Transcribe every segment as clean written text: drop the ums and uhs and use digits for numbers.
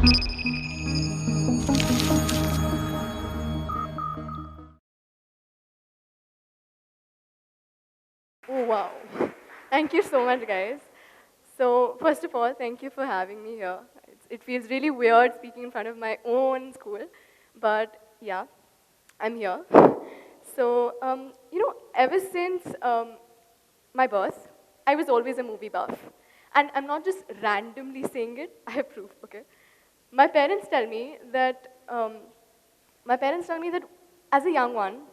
Oh, wow. Thank you so much, guys. So, first of all, thank you for having me here. It feels really weird speaking in front of my own school, but yeah, I'm here. So, ever since my birth, I was always a movie buff. And I'm not just randomly saying it, I have proof, okay? My parents tell me that my parents tell me that as a young one,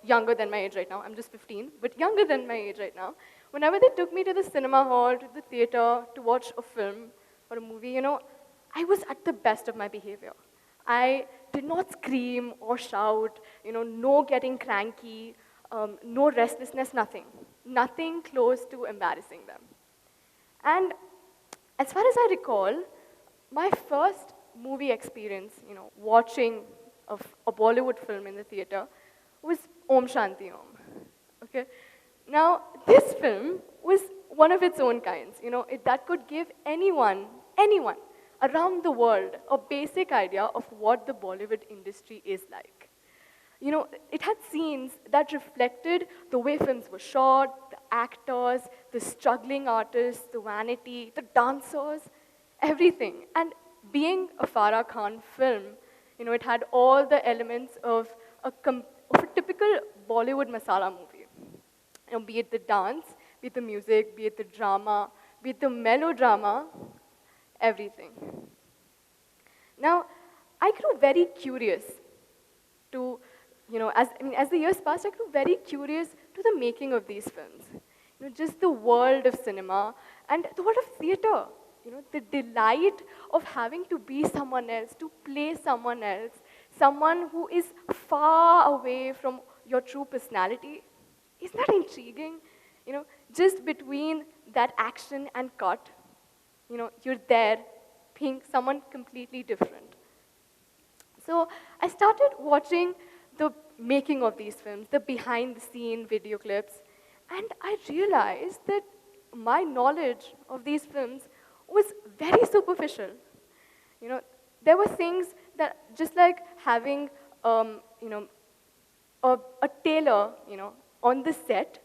younger than my age right now, I'm just 15, but younger than my age right now, whenever they took me to the cinema hall, to the theater, to watch a film or a movie, I was at the best of my behavior. I did not scream or shout, no getting cranky, no restlessness, nothing. Nothing close to embarrassing them. And as far as I recall, my first movie experience, watching a Bollywood film in the theater was Om Shanti Om. Okay? Now, this film was one of its own kinds, that could give anyone around the world a basic idea of what the Bollywood industry is like. It had scenes that reflected the way films were shot, the actors, the struggling artists, the vanity, the dancers, everything. And being a Farah Khan film, it had all the elements of of a typical Bollywood masala movie. Be it the dance, be it the music, be it the drama, be it the melodrama, everything. Now, I grew very curious to, as the years passed, I grew very curious to the making of these films. Just the world of cinema and the world of theater. The delight of having to be someone else, to play someone else, someone who is far away from your true personality. Isn't that intriguing? Just between that action and cut, you're there being someone completely different. So I started watching the making of these films, the behind-the-scene video clips, and I realized that my knowledge of these films was very superficial. There were things that, just like having, a tailor, on the set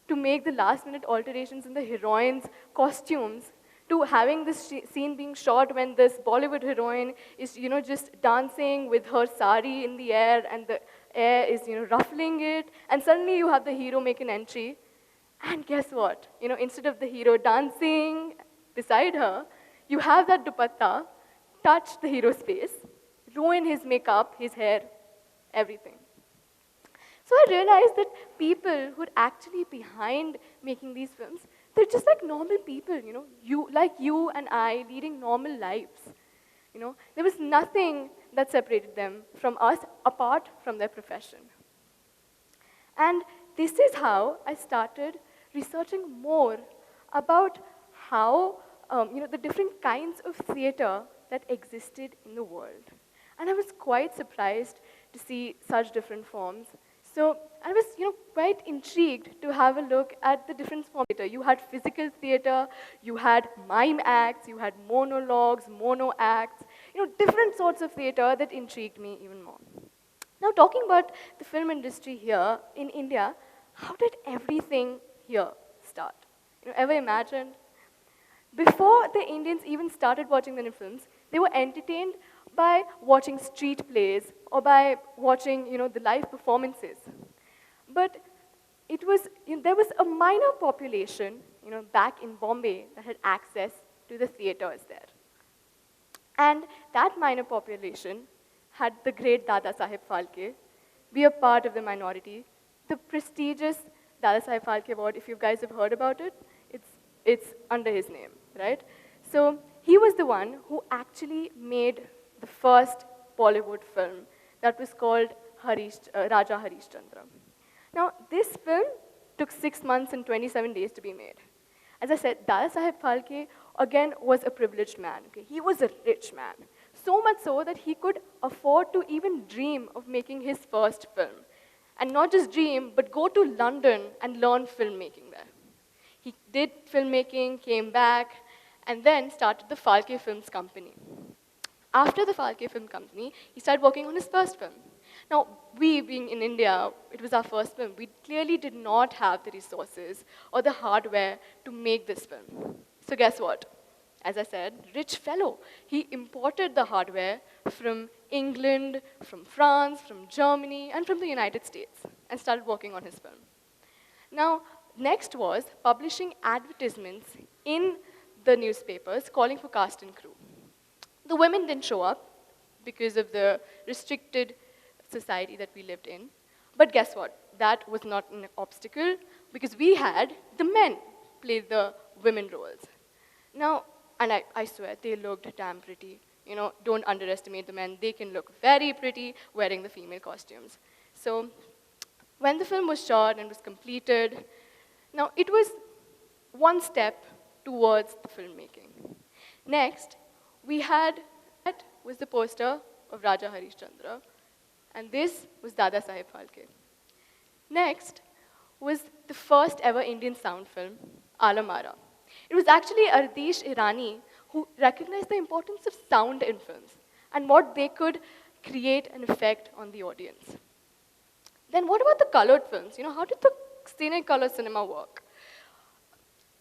to make the last-minute alterations in the heroine's costumes, to having this scene being shot when this Bollywood heroine is, just dancing with her sari in the air, and the air is, ruffling it, and suddenly you have the hero make an entry, and guess what? Instead of the hero dancing beside her, you have that dupatta touch the hero's face, ruin his makeup, his hair, everything. So I realized that people who are actually behind making these films, they're just like normal people, like you and I, leading normal lives. There was nothing that separated them from us apart from their profession. And this is how I started researching more about how, the different kinds of theater that existed in the world. And I was quite surprised to see such different forms. So I was, quite intrigued to have a look at the different forms of theater. You had physical theater, you had mime acts, you had monologues, mono acts, different sorts of theater that intrigued me even more. Now, talking about the film industry here in India, how did everything here start? Ever imagined? Before the Indians even started watching the films, they were entertained by watching street plays or by watching, the live performances. But there was a minor population, back in Bombay that had access to the theaters there. And that minor population had the great Dada Saheb Phalke be a part of the minority. The prestigious Dada Saheb Phalke Award, if you guys have heard about it, it's under his name, right? So he was the one who actually made the first Bollywood film that was called Raja Harishchandra. Now, this film took 6 months and 27 days to be made. As I said, Dada Saheb Phalke, again, was a privileged man. Okay? He was a rich man. So much so that he could afford to even dream of making his first film. And not just dream, but go to London and learn filmmaking there. He did filmmaking, came back, and then started the Phalke Films Company. After the Falke Film Company, he started working on his first film. Now, we being in India, it was our first film. We clearly did not have the resources or the hardware to make this film. So guess what? As I said, rich fellow. He imported the hardware from England, from France, from Germany, and from the United States, and started working on his film. Now, next was publishing advertisements in the newspapers calling for cast and crew. The women didn't show up because of the restricted society that we lived in. But guess what? That was not an obstacle because we had the men play the women roles. Now, and I swear, they looked damn pretty. You know, don't underestimate the men. They can look very pretty wearing the female costumes. So when the film was shot and was completed, now it was one step towards the filmmaking. Next, we had, that was the poster of Raja Harishchandra, and this was Dada Saheb Phalke. Next was the first ever Indian sound film, Alamara. It was actually Ardish Irani who recognized the importance of sound in films and what they could create an effect on the audience. Then what about the colored films? You know, how did the cine color cinema work?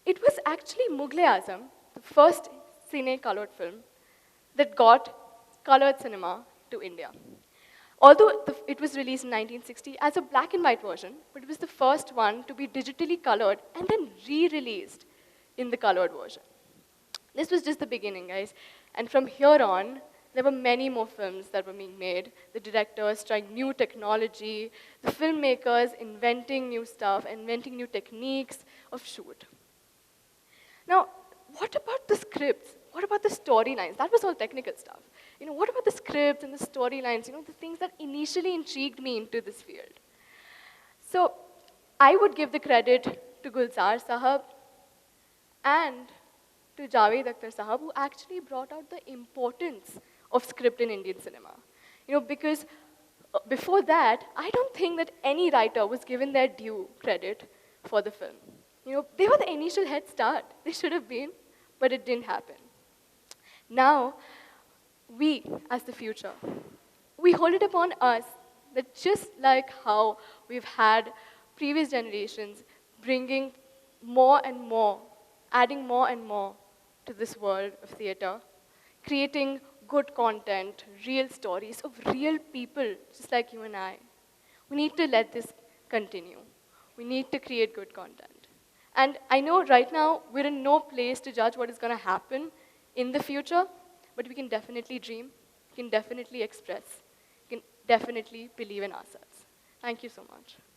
It was actually Mughal-e-Azam, the first cine colored film, that got colored cinema to India. Although it was released in 1960 as a black and white version, but it was the first one to be digitally colored and then re-released in the colored version. This was just the beginning, guys. And from here on, there were many more films that were being made. The directors trying new technology, the filmmakers inventing new stuff, inventing new techniques of shoot. Now, what about the scripts? What about the storylines? That was all technical stuff. You know, what about the scripts and the storylines? You know, the things that initially intrigued me into this field. So, I would give the credit to Gulzar Sahab and to Javed Akhtar Sahab, who actually brought out the importance of script in Indian cinema. You know, because before that, I don't think that any writer was given their due credit for the film. You know, they were the initial head start. They should have been, but it didn't happen. Now, we, as the future, we hold it upon us that just like how we've had previous generations bringing more and more, adding more and more to this world of theater, creating good content, real stories of real people, just like you and I. We need to let this continue. We need to create good content. And I know right now we're in no place to judge what is going to happen in the future, but we can definitely dream, we can definitely express, we can definitely believe in ourselves. Thank you so much.